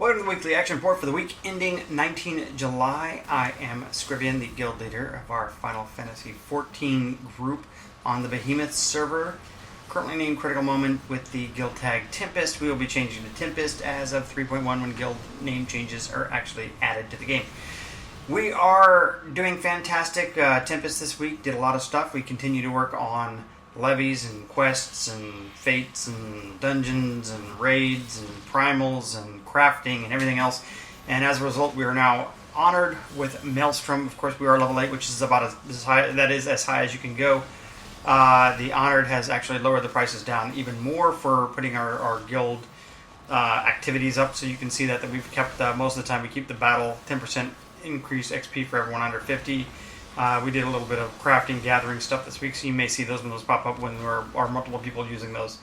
Welcome to the weekly action report for the week ending 19 July. I am Scrivian, the guild leader of our Final Fantasy XIV group on the Behemoth server. Currently named Critical Moment with the guild tag Tempest. We will be changing to Tempest as of 3.1 when guild name changes are actually added to the game. We are doing fantastic. Tempest this week did a lot of stuff. We continue to work on levies and quests and fates and dungeons and raids and primals and crafting and everything else. And as a result, we are now honored with Maelstrom. Of course, we are level 8, which is about as high, that is as high as you can go. The honored has actually lowered the prices down even more for putting our guild activities up, so you can see that we've kept most of the time we keep the battle 10% increase XP for everyone under 50. We did a little bit of crafting, gathering stuff this week, so you may see those when those pop up when there are multiple people using those.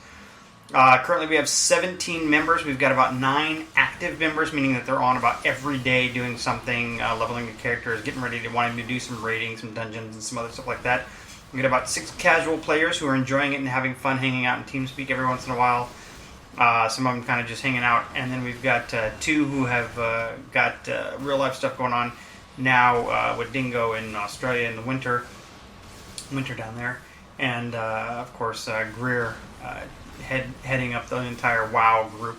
Currently we have 17 members. We've got about 9 active members, meaning that they're on about every day doing something, leveling the characters, getting ready to wanting to do some raiding, some dungeons, and some other stuff like that. We got about 6 casual players who are enjoying it and having fun hanging out in TeamSpeak every once in a while. Some of them kind of just hanging out. And then we've got 2 who have got real life stuff going on now with Dingo in Australia in the winter down there. And of course Greer heading up the entire WoW group.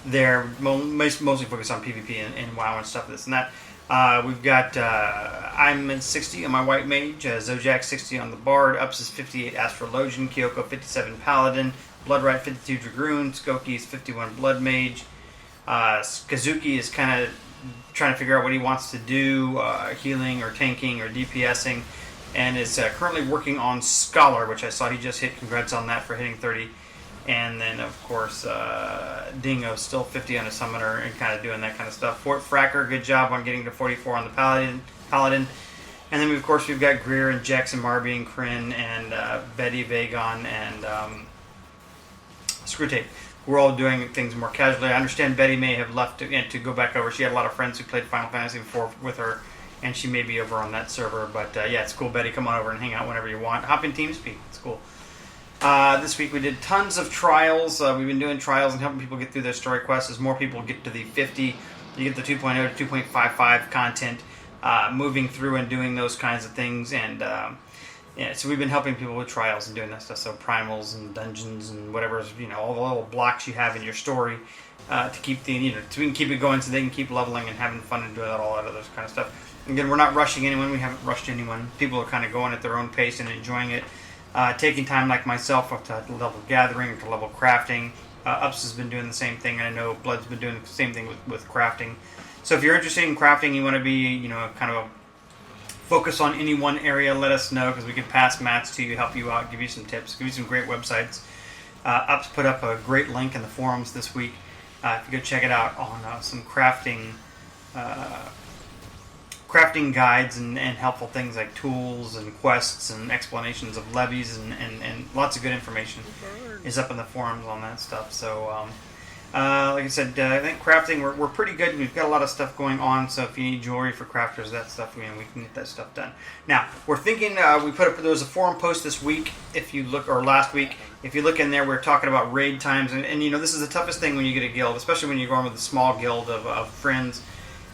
They're mostly focused on PvP and WoW and stuff, this and that. We've got I'm at 60 on my White Mage, Zojak 60 on the Bard, Ups is 58 Astrologian, Kyoko 57 Paladin, Bloodright 52 Dragoon, Skokie is 51 Blood Mage, Kazuki is kind of trying to figure out what he wants to do, healing or tanking or DPSing, and is currently working on Scholar, which I saw he just hit. Congrats on that for hitting 30. And then, of course, Dingo still 50 on a Summoner and kind of doing that kind of stuff. Fort Fracker, good job on getting to 44 on the Paladin. And then, of course, we've got Greer and Jackson, Marby and Kryn and Betty, Vagon, and Screwtape. We're all doing things more casually. I understand Betty may have left to go back over. She had a lot of friends who played Final Fantasy before with her, and she may be over on that server. But yeah, it's cool, Betty. Come on over and hang out whenever you want. Hop in TeamSpeak. It's cool. This week we did tons of trials. We've been doing trials and helping people get through their story quests. As more people get to the 50, you get the 2.0 to 2.55 content, moving through and doing those kinds of things. And yeah, so we've been helping people with trials and doing that stuff. So primals and dungeons and whatever, all the little blocks you have in your story to keep to keep it going, so they can keep leveling and having fun and doing all that other kind of stuff. Again, we're not rushing anyone. We haven't rushed anyone. People are kind of going at their own pace and enjoying it. Taking time like myself up to level gathering, to level crafting. Ups has been doing the same thing, and I know Blood's been doing the same thing with crafting. So if you're interested in crafting, you want to be, kind of a focus on any one area, let us know, because we can pass mats to you, help you out, give you some tips, give you some great websites. Ups put up a great link in the forums this week. If you go check it out on some crafting guides and helpful things like tools and quests and explanations of levies and lots of good information is up in the forums on that stuff. So like I said, I think crafting, we're pretty good. We've got a lot of stuff going on, so if you need jewelry for crafters, that stuff, we can get that stuff done. Now, we're thinking, there was a forum post this week, or last week, if you look in there, we're talking about raid times, and this is the toughest thing when you get a guild, especially when you're going with a small guild of friends,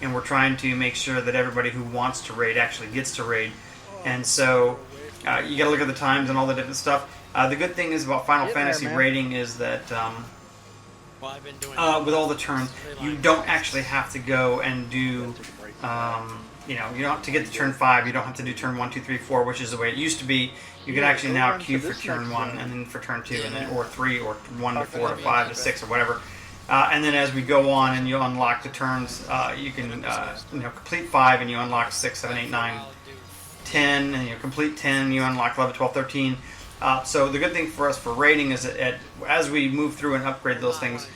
and we're trying to make sure that everybody who wants to raid actually gets to raid. And so you got to look at the times and all the different stuff. The good thing is about Final Fantasy raiding is that with all the turns, you don't actually have to go and do, you don't have to get to turn 5, you don't have to do turn 1, 2, 3, 4, which is the way it used to be. You can actually now queue for turn 1 and then for turn 2 and then or 3 or 1 to 4 to 5 to 6 or whatever. And then as we go on and you unlock the turns, you can complete 5 and you unlock 6, 7, 8, 9, 10, and you complete 10, you unlock 11, 12, 13. So the good thing for us for raiding is that as we move through and upgrade those things,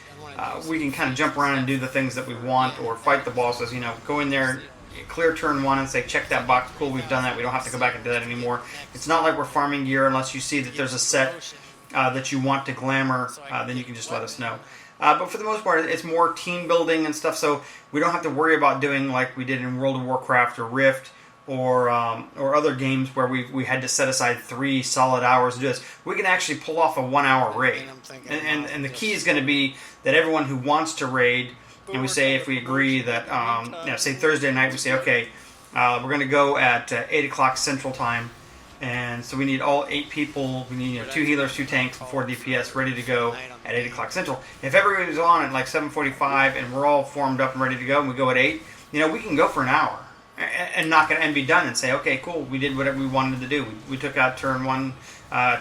we can kind of jump around and do the things that we want or fight the bosses. Go in there, clear turn 1 and say, check that box, cool, we've done that, we don't have to go back and do that anymore. It's not like we're farming gear unless you see that there's a set that you want to glamour, then you can just let us know. But for the most part, it's more team building and stuff, so we don't have to worry about doing like we did in World of Warcraft or Rift or other games where we had to set aside 3 solid hours to do this. We can actually pull off a 1-hour raid. And the key is going to be that everyone who wants to raid and we say if we agree that, say Thursday night, we say, okay, we're going to go at 8 o'clock Central Time. And so we need all 8 people. We need 2 healers, 2 tanks, and 4 DPS ready to go at 8 o'clock Central. If everybody's on at like 7:45 and we're all formed up and ready to go, and we go at 8, we can go for an hour and not gonna and be done and say, okay, cool, we did whatever we wanted to do. We took out turn 1,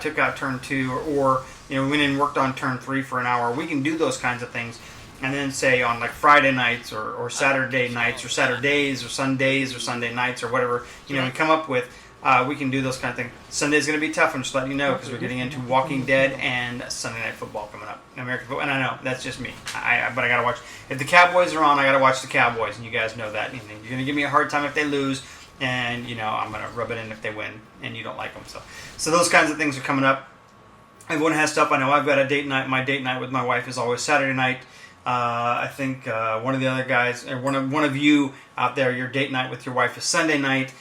took out turn 2, or we went in and worked on turn 3 for an hour. We can do those kinds of things. And then say on like Friday nights or Saturday nights or Saturdays or Sundays or Sunday nights or whatever we come up with. We can do those kind of things. Sunday's going to be tough, I'm just letting you know, because we're getting into Walking Dead and Sunday Night Football coming up. American football, and I know, that's just me. But I got to watch. If the Cowboys are on, I got to watch the Cowboys, and you guys know that. You're going to give me a hard time if they lose, and, I'm going to rub it in if they win, and you don't like them. So those kinds of things are coming up. Everyone has stuff. I know I've got a date night. My date night with my wife is always Saturday night. I think one of the other guys, or one of you out there, your date night with your wife is Sunday night.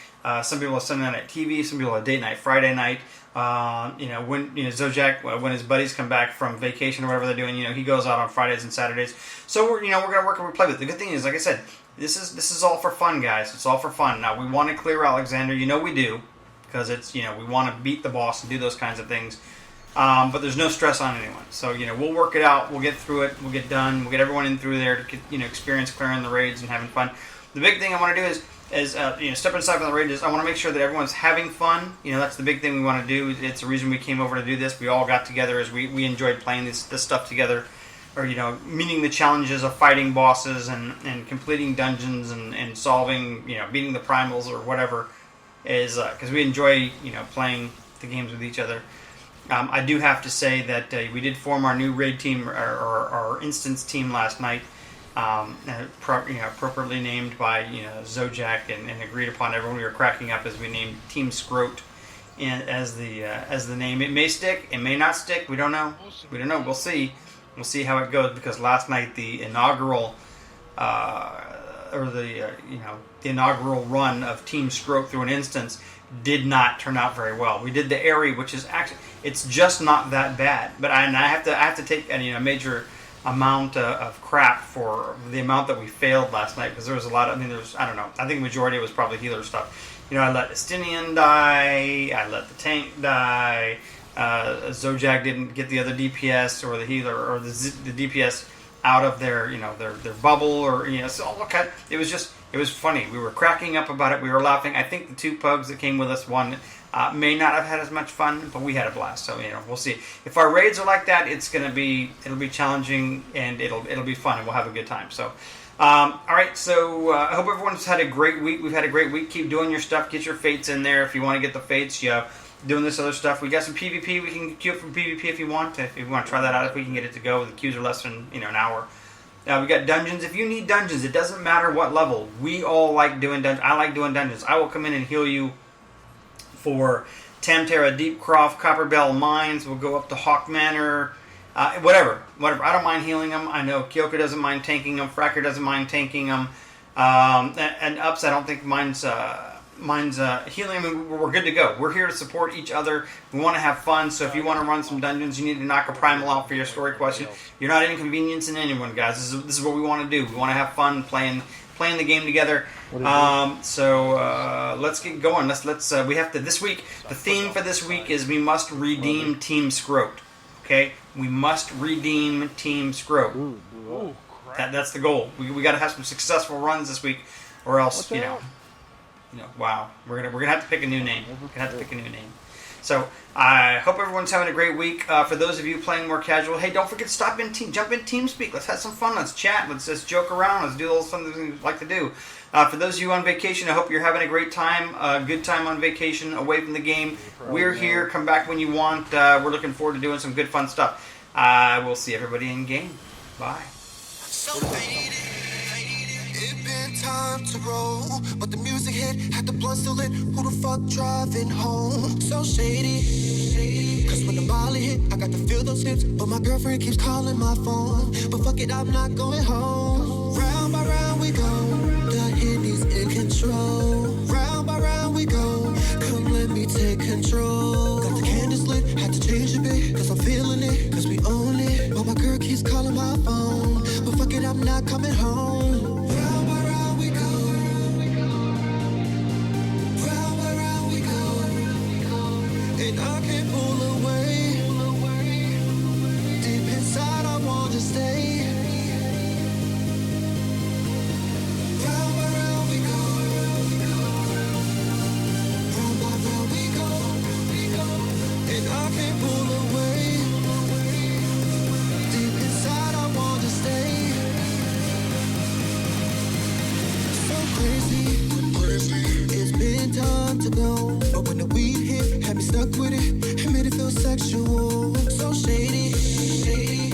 Some people have Sunday night TV. Some people have date night Friday night. When Zojak, when his buddies come back from vacation or whatever they're doing, he goes out on Fridays and Saturdays. So we're gonna work and we play with it. The good thing is, like I said, this is all for fun, guys. It's all for fun. Now we want to clear Alexander. We do, because it's we want to beat the boss and do those kinds of things. But there's no stress on anyone. So, we'll work it out. We'll get through it. We'll get done. We'll get everyone in through there to get, experience clearing the raids and having fun. The big thing I want to do is stepping aside from the raid is I want to make sure that everyone's having fun. That's the big thing we want to do. It's the reason we came over to do this. We all got together as we enjoyed playing this stuff together. Or, meeting the challenges of fighting bosses and completing dungeons and solving, beating the primals or whatever is because we enjoy, playing the games with each other. I do have to say that we did form our new raid team, or our instance team last night, appropriately named by Zojak and agreed upon. Everyone we were cracking up as we named Team Scrot as the name. It may stick, it may not stick. We don't know. We'll see. We'll see how it goes, because last night the inaugural the inaugural run of Team Scrot through an instance did not turn out very well. We did the Airy, which is actually, it's just not that bad. But I have to take a major amount of crap for the amount that we failed last night, because there was a lot of, I don't know, I think the majority of it was probably healer stuff. I let Estinian die, I let the tank die, Zojak didn't get the other DPS or the healer or the DPS out of their bubble, or so all kind. It was funny. We were cracking up about it. We were laughing. I think the 2 pugs that came with us, one may not have had as much fun, but we had a blast. So we'll see. If our raids are like that, it'll be challenging, and it'll be fun, and we'll have a good time. So, all right. So I hope everyone's had a great week. We've had a great week. Keep doing your stuff. Get your fates in there if you want to get the fates. Doing this other stuff. We got some PvP. We can queue up from PvP if you want. If you want to try that out, if we can get it to go. The queues are less than an hour. We got dungeons. If you need dungeons, it doesn't matter what level. We all like doing dungeons. I like doing dungeons. I will come in and heal you for Tamtara, Deepcroft, Copperbell Mines. We'll go up to Hawk Manor. Whatever. I don't mind healing them. I know Kyoka doesn't mind tanking them. Fracker doesn't mind tanking them. And Ups, I don't think mine's healing. We're good to go. We're here to support each other. We want to have fun. So if you want to run some dungeons, you need to knock a primal out for your story question. You're not inconveniencing anyone, guys. This is what we want to do. We want to have fun playing the game together. So let's get going. Let's we have to this week. The theme for this week is we must redeem Team Scrot. Okay, we must redeem Team Scrot. Ooh, crap. That's the goal. We got to have some successful runs this week, or else wow, we're gonna have to pick a new name. So I hope everyone's having a great week. For those of you playing more casual, hey, don't forget to jump in TeamSpeak. Let's have some fun. Let's chat. Let's just joke around. Let's do a little something we like to do. For those of you on vacation, I hope you're having a great time, a good time on vacation, away from the game. We're here. Come back when you want. We're looking forward to doing some good, fun stuff. We'll see everybody in game. Bye. It been time to roll, but the music hit, had the blunt still lit. Who the fuck driving home? So shady. Cause when the molly hit, I got to feel those hips, but my girlfriend keeps calling my phone. But fuck it, I'm not going home. Round by round we go, the Henny's in control. Round by round we go, come let me take control. Got the candles lit, had to change a bit, cause I'm feeling it, cause we own it. But my girl keeps calling my phone, but fuck it, I'm I'm not coming home. Round by round we go. Round by round we go. And I can't pull away. Deep inside I want to stay. Round by round we go. Round by round we go. And I can't pull away. Deep inside I want to stay. So crazy. It's been time to go. But when the weed hit, had me stuck with it. It made it feel sexual. So shady.